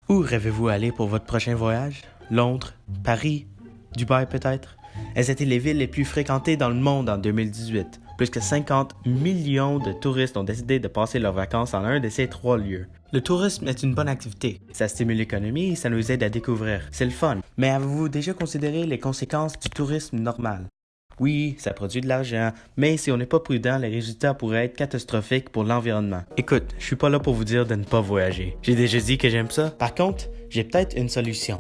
Où rêvez-vous aller pour votre prochain voyage? Londres, Paris, Dubaï peut-être? Elles étaient les villes les plus fréquentées dans le monde en 2018. Plus que 50 millions de touristes ont décidé de passer leurs vacances en un de ces trois lieux. Le tourisme est une bonne activité. Ça stimule l'économie et ça nous aide à découvrir. C'est le fun. Mais avez-vous déjà considéré les conséquences du tourisme normal? Oui, ça produit de l'argent, mais si on n'est pas prudent, les résultats pourraient être catastrophiques pour l'environnement. Écoute, je suis pas là pour vous dire de ne pas voyager. J'ai déjà dit que j'aime ça. Par contre, j'ai peut-être une solution.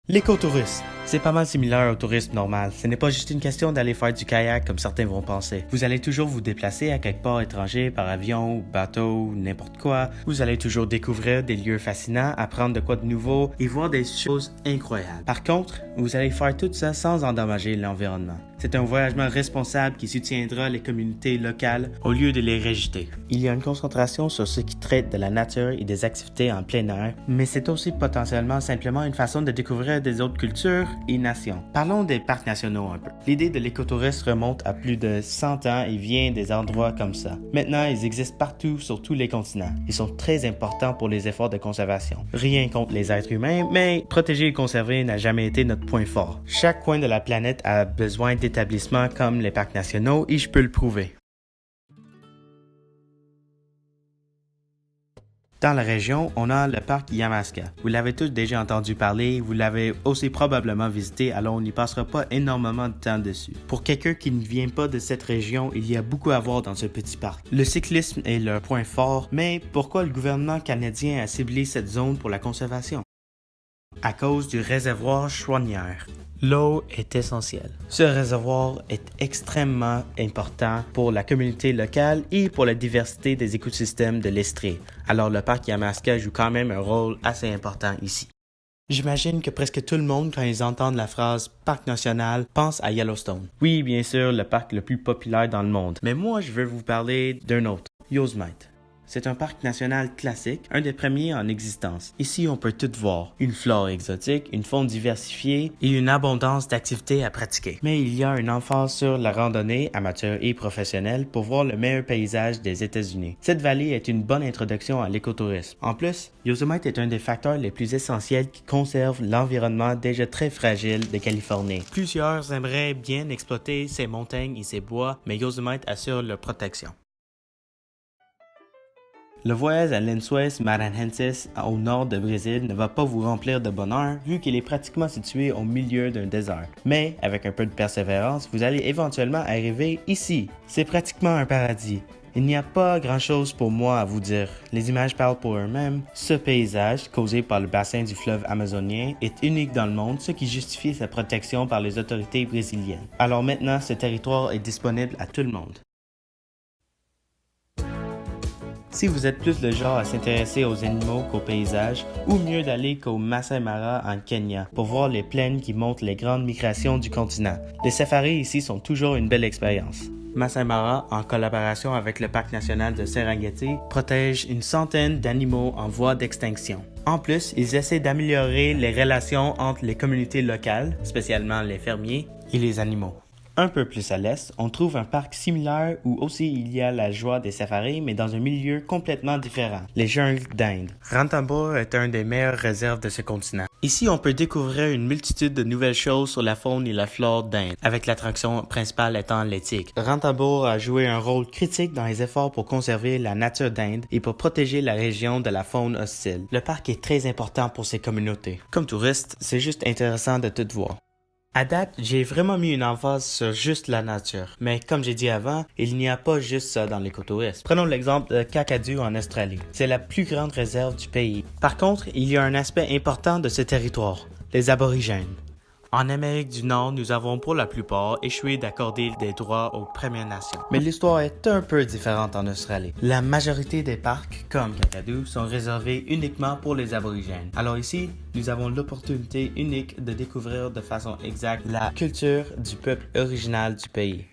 L'écotourisme. C'est pas mal similaire au tourisme normal. Ce n'est pas juste une question d'aller faire du kayak comme certains vont penser. Vous allez toujours vous déplacer à quelque part étranger par avion, bateau, n'importe quoi. Vous allez toujours découvrir des lieux fascinants, apprendre de quoi de nouveau et voir des choses incroyables. Par contre, vous allez faire tout ça sans endommager l'environnement. C'est un voyagement responsable qui soutiendra les communautés locales au lieu de les rejeter. Il y a une concentration sur ce qui traite de la nature et des activités en plein air, mais c'est aussi potentiellement simplement une façon de découvrir des autres cultures et nations. Parlons des parcs nationaux un peu. L'idée de l'écotourisme remonte à plus de 100 ans et vient des endroits comme ça. Maintenant, ils existent partout sur tous les continents. Ils sont très importants pour les efforts de conservation. Rien contre les êtres humains, mais protéger et conserver n'a jamais été notre point fort. Chaque coin de la planète a besoin d'établissements comme les parcs nationaux et je peux le prouver. Dans la région, on a le parc Yamaska. Vous l'avez tous déjà entendu parler, vous l'avez aussi probablement visité, alors on n'y passera pas énormément de temps dessus. Pour quelqu'un qui ne vient pas de cette région, il y a beaucoup à voir dans ce petit parc. Le cyclisme est leur point fort, mais pourquoi le gouvernement canadien a ciblé cette zone pour la conservation? À cause du réservoir Chouanière. L'eau est essentielle. Ce réservoir est extrêmement important pour la communauté locale et pour la diversité des écosystèmes de l'Estrie. Alors le parc Yamaska joue quand même un rôle assez important ici. J'imagine que presque tout le monde, quand ils entendent la phrase « Parc national », pense à Yellowstone. Oui, bien sûr, le parc le plus populaire dans le monde. Mais moi, je veux vous parler d'un autre, Yosemite. C'est un parc national classique, un des premiers en existence. Ici, on peut tout voir. Une flore exotique, une faune diversifiée et une abondance d'activités à pratiquer. Mais il y a une emphase sur la randonnée, amateur et professionnelle, pour voir le meilleur paysage des États-Unis. Cette vallée est une bonne introduction à l'écotourisme. En plus, Yosemite est un des facteurs les plus essentiels qui conserve l'environnement déjà très fragile de Californie. Plusieurs aimeraient bien exploiter ces montagnes et ces bois, mais Yosemite assure leur protection. Le voyage à Lençóis Maranhenses au nord du Brésil ne va pas vous remplir de bonheur vu qu'il est pratiquement situé au milieu d'un désert. Mais avec un peu de persévérance, vous allez éventuellement arriver ici. C'est pratiquement un paradis. Il n'y a pas grand-chose pour moi à vous dire. Les images parlent pour eux-mêmes. Ce paysage, causé par le bassin du fleuve amazonien, est unique dans le monde, ce qui justifie sa protection par les autorités brésiliennes. Alors maintenant, ce territoire est disponible à tout le monde. Si vous êtes plus le genre à s'intéresser aux animaux qu'aux paysages, ou mieux d'aller qu'au Masai Mara en Kenya pour voir les plaines qui montrent les grandes migrations du continent. Les safaris ici sont toujours une belle expérience. Masai Mara, en collaboration avec le Parc national de Serengeti, protège une centaine d'animaux en voie d'extinction. En plus, ils essaient d'améliorer les relations entre les communautés locales, spécialement les fermiers, et les animaux. Un peu plus à l'est, on trouve un parc similaire où aussi il y a la joie des safaris, mais dans un milieu complètement différent, les jungles d'Inde. Ranthambore est un des meilleures réserves de ce continent. Ici, on peut découvrir une multitude de nouvelles choses sur la faune et la flore d'Inde, avec l'attraction principale étant les tigres. Ranthambore a joué un rôle critique dans les efforts pour conserver la nature d'Inde et pour protéger la région de la faune hostile. Le parc est très important pour ces communautés. Comme touriste, c'est juste intéressant de tout voir. À date, j'ai vraiment mis une emphase sur juste la nature. Mais comme j'ai dit avant, il n'y a pas juste ça dans l'écotourisme. Prenons l'exemple de Kakadu en Australie. C'est la plus grande réserve du pays. Par contre, il y a un aspect important de ce territoire, les aborigènes. En Amérique du Nord, nous avons pour la plupart échoué d'accorder des droits aux Premières Nations. Mais l'histoire est un peu différente en Australie. La majorité des parcs, comme Kakadu, sont réservés uniquement pour les aborigènes. Alors ici, nous avons l'opportunité unique de découvrir de façon exacte la culture du peuple original du pays.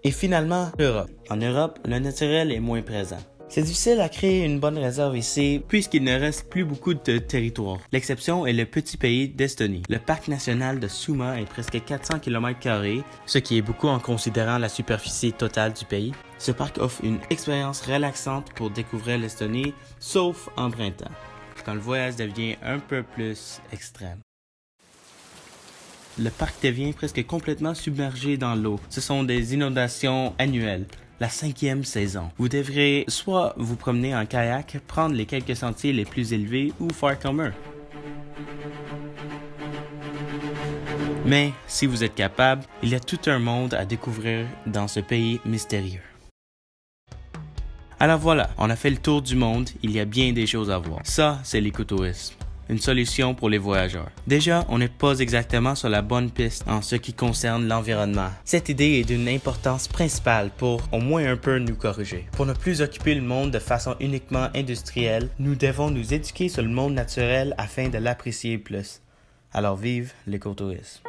Et finalement, l'Europe. En Europe, le naturel est moins présent. C'est difficile à créer une bonne réserve ici puisqu'il ne reste plus beaucoup de territoire. L'exception est le petit pays d'Estonie. Le parc national de Suma est presque 400 km², ce qui est beaucoup en considérant la superficie totale du pays. Ce parc offre une expérience relaxante pour découvrir l'Estonie, sauf en printemps, quand le voyage devient un peu plus extrême. Le parc devient presque complètement submergé dans l'eau. Ce sont des inondations annuelles. La 5e saison. Vous devrez soit vous promener en kayak, prendre les quelques sentiers les plus élevés ou faire comme eux. Mais si vous êtes capable, il y a tout un monde à découvrir dans ce pays mystérieux. Alors voilà, on a fait le tour du monde, il y a bien des choses à voir. Ça, c'est l'écotourisme. Une solution pour les voyageurs. Déjà, on n'est pas exactement sur la bonne piste en ce qui concerne l'environnement. Cette idée est d'une importance principale pour au moins un peu nous corriger. Pour ne plus occuper le monde de façon uniquement industrielle, nous devons nous éduquer sur le monde naturel afin de l'apprécier plus. Alors vive l'écotourisme.